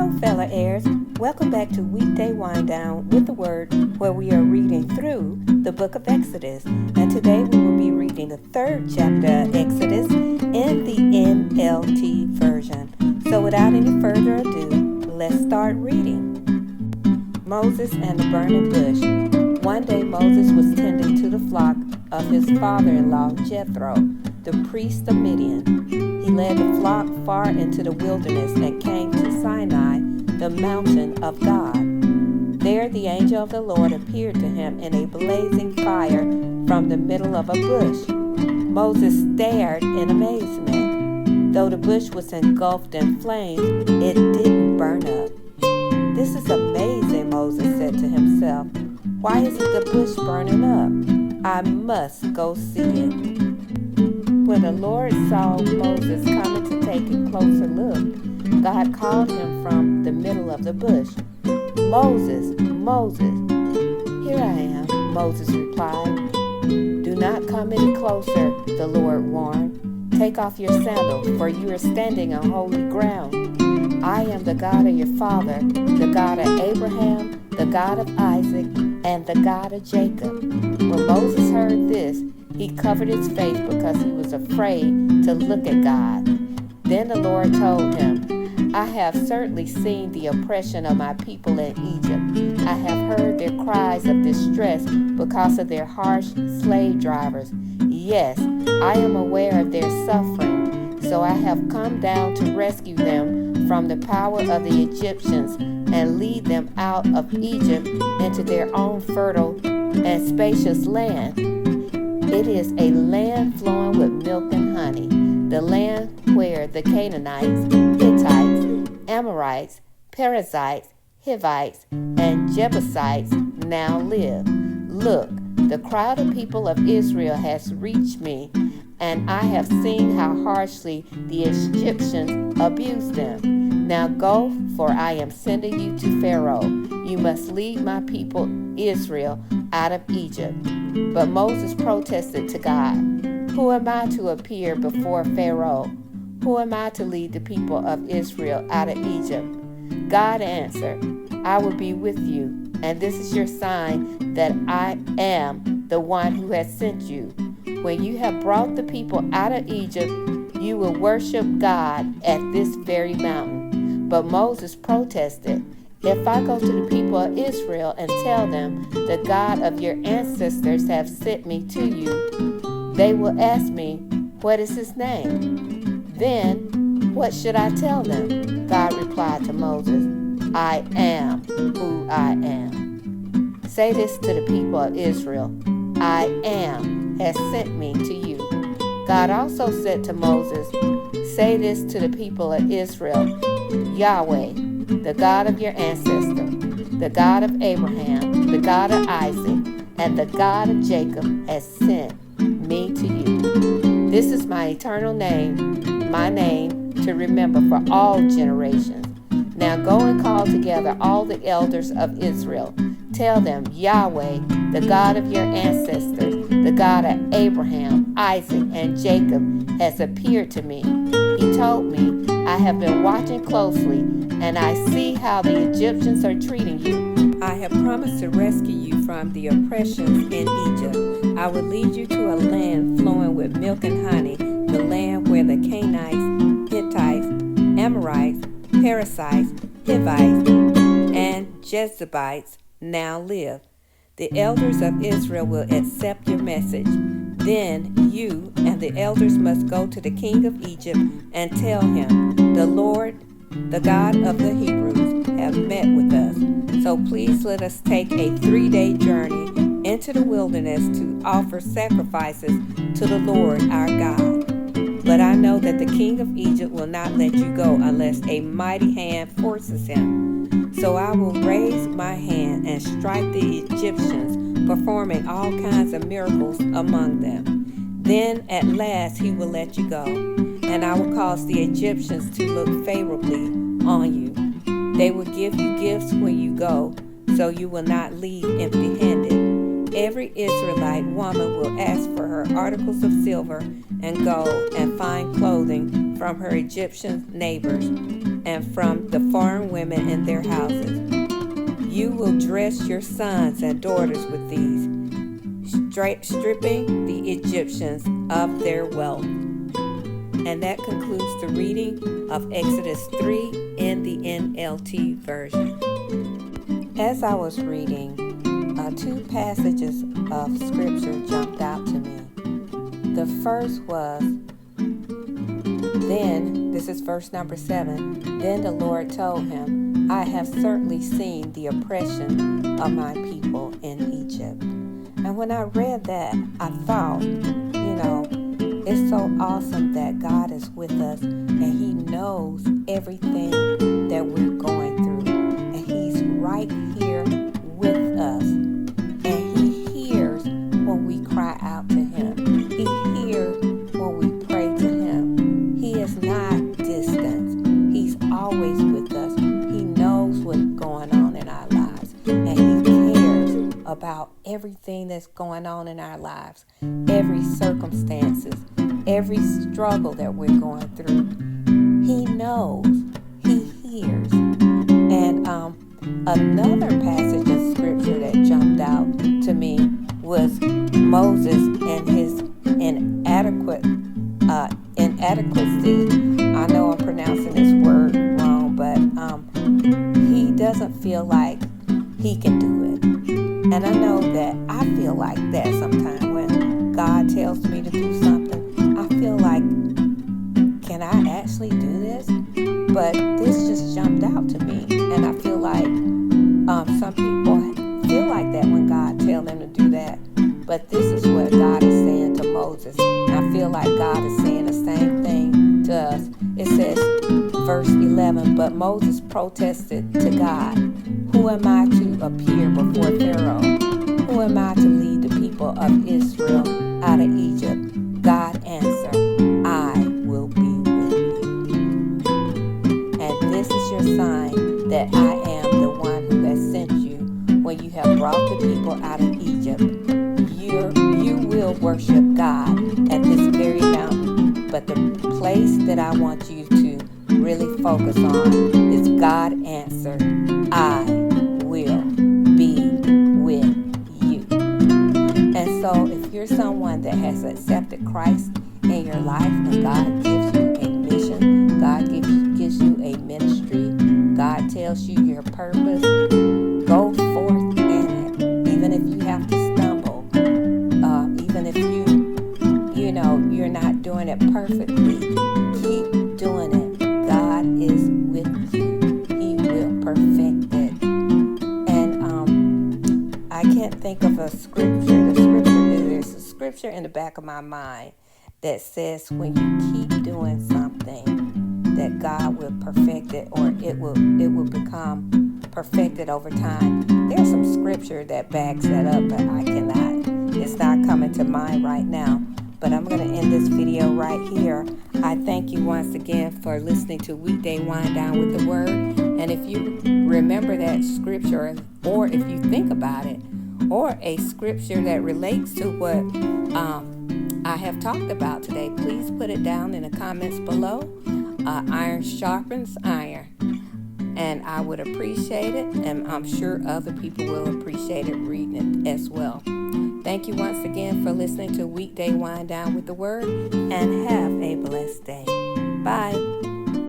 Hello, fellow heirs. Welcome back to Weekday Wind Down with the Word, where we are reading through the book of Exodus. And today we will be reading the third chapter of Exodus in the NLT version. So without any further ado, let's start reading. Moses and the burning bush. One day Moses was tending to the flock of his father-in-law Jethro, the priest of Midian. He led the flock far into the wilderness and came to Sinai, the mountain of God. There the angel of the Lord appeared to him in a blazing fire from the middle of a bush. Moses stared in amazement. Though the bush was engulfed in flames, it didn't burn up. "This is amazing," Moses said to himself. "Why isn't the bush burning up? I must go see it." When the Lord saw Moses coming to take a closer look, God called him from the middle of the bush. "Moses, Moses." "Here I am," Moses replied. "Do not come any closer," the Lord warned. "Take off your sandals, for you are standing on holy ground. I am the God of your father, the God of Abraham, the God of Isaac, and the God of Jacob." When Moses heard this, he covered his face because he was afraid to look at God. Then the Lord told him, "I have certainly seen the oppression of my people in Egypt. I have heard their cries of distress because of their harsh slave drivers. Yes, I am aware of their suffering, so I have come down to rescue them from the power of the Egyptians and lead them out of Egypt into their own fertile and spacious land. It is a land flowing with milk and honey, the land where the Canaanites, Hittites, Amorites, Perizzites, Hivites, and Jebusites now live. Look, the crowd of people of Israel has reached me, and I have seen how harshly the Egyptians abuse them. Now go, for I am sending you to Pharaoh. You must lead my people Israel out of Egypt." But Moses protested to God, "Who am I to appear before Pharaoh? Who am I to lead the people of Israel out of Egypt?" God answered, "I will be with you, and this is your sign that I am the one who has sent you. When you have brought the people out of Egypt, you will worship God at this very mountain." But Moses protested, "If I go to the people of Israel and tell them, the God of your ancestors have sent me to you, they will ask me, 'What is his name?' Then what should I tell them?" God replied to Moses, "I am who I am. Say this to the people of Israel, 'I am has sent me to you.'" God also said to Moses, "Say this to the people of Israel, Yahweh, the God of your ancestor, the God of Abraham, the God of Isaac, and the God of Jacob has sent me to you. This is my eternal name, my name to remember for all generations. Now go and call together all the elders of Israel. Tell them, Yahweh, the God of your ancestors, the God of Abraham, Isaac, and Jacob, has appeared to me. He told me, I have been watching closely, and I see how the Egyptians are treating you. I have promised to rescue you from the oppressions in Egypt. I will lead you to a land flowing with milk and honey, the land where the Canaanites, Hittites, Amorites, Perizzites, Hivites, and Jebusites now live. The elders of Israel will accept your message. Then you and the elders must go to the king of Egypt and tell him, the Lord, the God of the Hebrews, have met with us. So please let us take a 3-day journey into the wilderness to offer sacrifices to the Lord our God. But I know that the king of Egypt will not let you go unless a mighty hand forces him. So I will raise my hand and strike the Egyptians, performing all kinds of miracles among them. Then at last he will let you go, and I will cause the Egyptians to look favorably on you. They will give you gifts when you go, so you will not leave empty-handed. Every Israelite woman will ask for her articles of silver and gold and fine clothing from her Egyptian neighbors, and from the foreign women in their houses. You will dress your sons and daughters with these, stripping the Egyptians of their wealth. And that concludes the reading of Exodus 3 in the NLT version. As I was reading, two passages of scripture jumped out to me. The first was, then, this is verse number 7, then the Lord told him, I have certainly seen the oppression of my people in Egypt. And when I read that, I thought, it's so awesome that God is with us and He knows everything that we're going through. And He's right here with us. And He hears when we cry out to Him. He hears when we pray to Him. He is not distant. He's always with us. He knows what's going on in our lives. And He cares about everything that's going on in our lives. Every circumstances. Every struggle that we're going through, He knows, He hears. And another passage of scripture that jumped out to me was Moses and his inadequacy. I know I'm pronouncing this word wrong, but he doesn't feel like he can do it. And I know that I feel like that sometimes when God tells me to do something. I feel like, can I actually do this? But this just jumped out to me. And I feel like some people feel like that when God tells them to do that. But this is what God is saying to Moses. And I feel like God is saying the same thing to us. It says, verse 11, but Moses protested to God, who am I to appear before Pharaoh? Who am I to lead the people of Israel out of Egypt? God answered, I will be with you. And this is your sign that I am the one who has sent you. When you have brought the people out of Egypt, you will worship God at this very mountain. But the place that I want you to really focus on is God answered, I will be with you. And so if you're someone that has accepted Christ in your life and God gives you a mission, God gives you a ministry, God tells you your purpose, go forth in it. Even if you have to stumble, even if you're not doing it perfectly, keep doing it. God is with you. He will perfect it. And I can't think of a scripture. There's a scripture in the back of my mind that says when you keep doing something, that God will perfect it, or it will become perfected over time. There's some scripture that backs that up, but it's not coming to mind right now. But I'm going to end this video right here. I thank you once again for listening to Weekday Wind Down with the Word. And if you remember that scripture, or if you think about it, or a scripture that relates to what I have talked about today, please put it down in the comments below. Iron sharpens iron. And I would appreciate it, and I'm sure other people will appreciate it reading it as well. Thank you once again for listening to Weekday Wind Down with the Word, and have a blessed day. Bye.